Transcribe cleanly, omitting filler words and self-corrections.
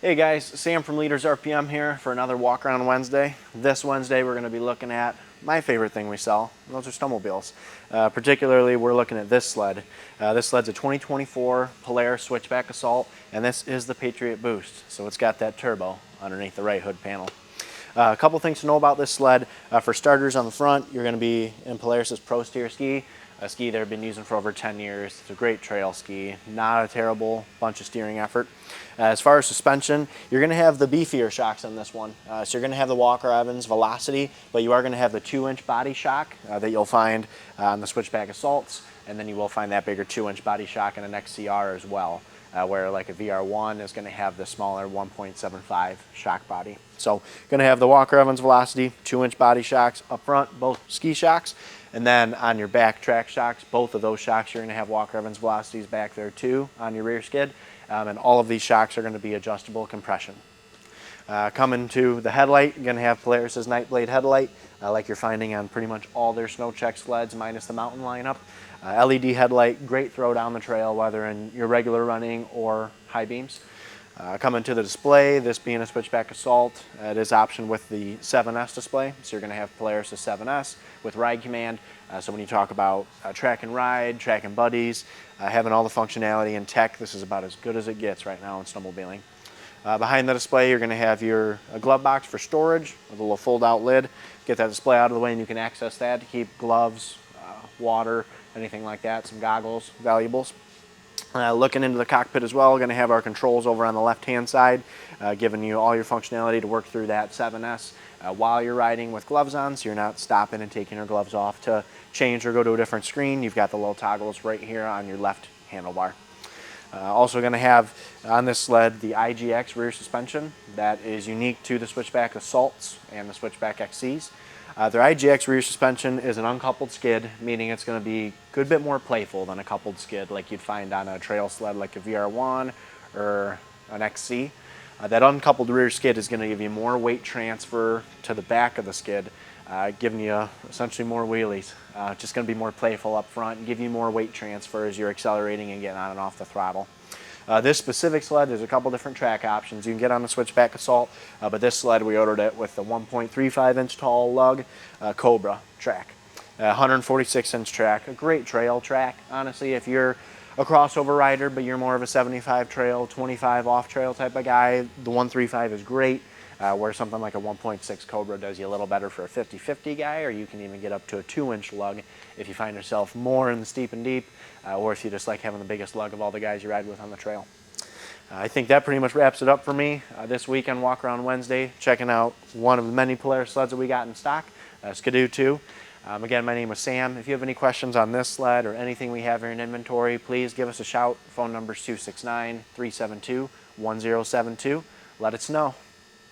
Hey guys, Sam from Leaders RPM here for another walk around Wednesday. This Wednesday we're going to be looking at my favorite thing we sell, and those are snowmobiles. Particularly we're looking at this sled. This sled's a 2024 Polaris Switchback Assault, and this is the Patriot Boost, so it's got that turbo underneath the right hood panel. A couple things to know about this sled. For starters, on the front, you're going to be in Polaris's Pro Steer ski, a ski they've been using for over 10 years. It's a great trail ski, not a terrible bunch of steering effort. As far as suspension, you're going to have the beefier shocks on this one. So you're going to have the Walker Evans Velocity, but you are going to have the 2-inch body shock that you'll find on the Switchback Assaults, and then you will find that bigger 2-inch body shock in an XCR as well. Where like a VR1 is going to have the smaller 1.75 shock body. So going to have the Walker Evans Velocity, 2-inch body shocks up front, both ski shocks, and then on your back track shocks, both of those shocks you're going to have Walker Evans Velocities back there too on your rear skid, and all of these shocks are going to be adjustable compression. Coming to the headlight, you're going to have Polaris's Nightblade headlight, like you're finding on pretty much all their snow check sleds minus the mountain lineup. LED headlight, great throw down the trail, whether in your regular running or high beams. Coming to the display, this being a Switchback Assault, it is optioned with the 7S display. So you're going to have Polaris' 7S with ride command. So when you talk about track and ride, track and buddies, having all the functionality and tech, this is about as good as it gets right now in snowmobiling. Behind the display, you're going to have your glove box for storage with a little fold-out lid. Get that display out of the way and you can access that to keep gloves, water, anything like that, some goggles, valuables. Looking into the cockpit as well, we're going to have our controls over on the left-hand side, giving you all your functionality to work through that 7S while you're riding with gloves on, so you're not stopping and taking your gloves off to change or go to a different screen. You've got the little toggles right here on your left handlebar. Also going to have on this sled the IGX rear suspension that is unique to the Switchback Assaults and the Switchback XCs. Their IGX rear suspension is an uncoupled skid, meaning it's going to be a good bit more playful than a coupled skid like you'd find on a trail sled like a VR1 or an XC. That uncoupled rear skid is going to give you more weight transfer to the back of the skid, giving you essentially more wheelies. Just going to be more playful up front and give you more weight transfer as you're accelerating and getting on and off the throttle. This specific sled, there's a couple different track options you can get on the Switchback Assault, but this sled we ordered it with the 1.35-inch tall lug Cobra track. 146-inch track, a great trail track. Honestly, if you're a crossover rider, but you're more of a 75 trail, 25 off trail type of guy, the 135 is great. Where something like a 1.6 Cobra does you a little better for a 50-50 guy, or you can even get up to a 2-inch lug if you find yourself more in the steep and deep, or if you just like having the biggest lug of all the guys you ride with on the trail. I think that pretty much wraps it up for me this week on Walk Around Wednesday, checking out one of the many Polaris sleds that we got in stock, Skidoo 2. Again, my name is Sam. If you have any questions on this sled or anything we have here in inventory, please give us a shout. Phone number is 269-372-1072. Let us know.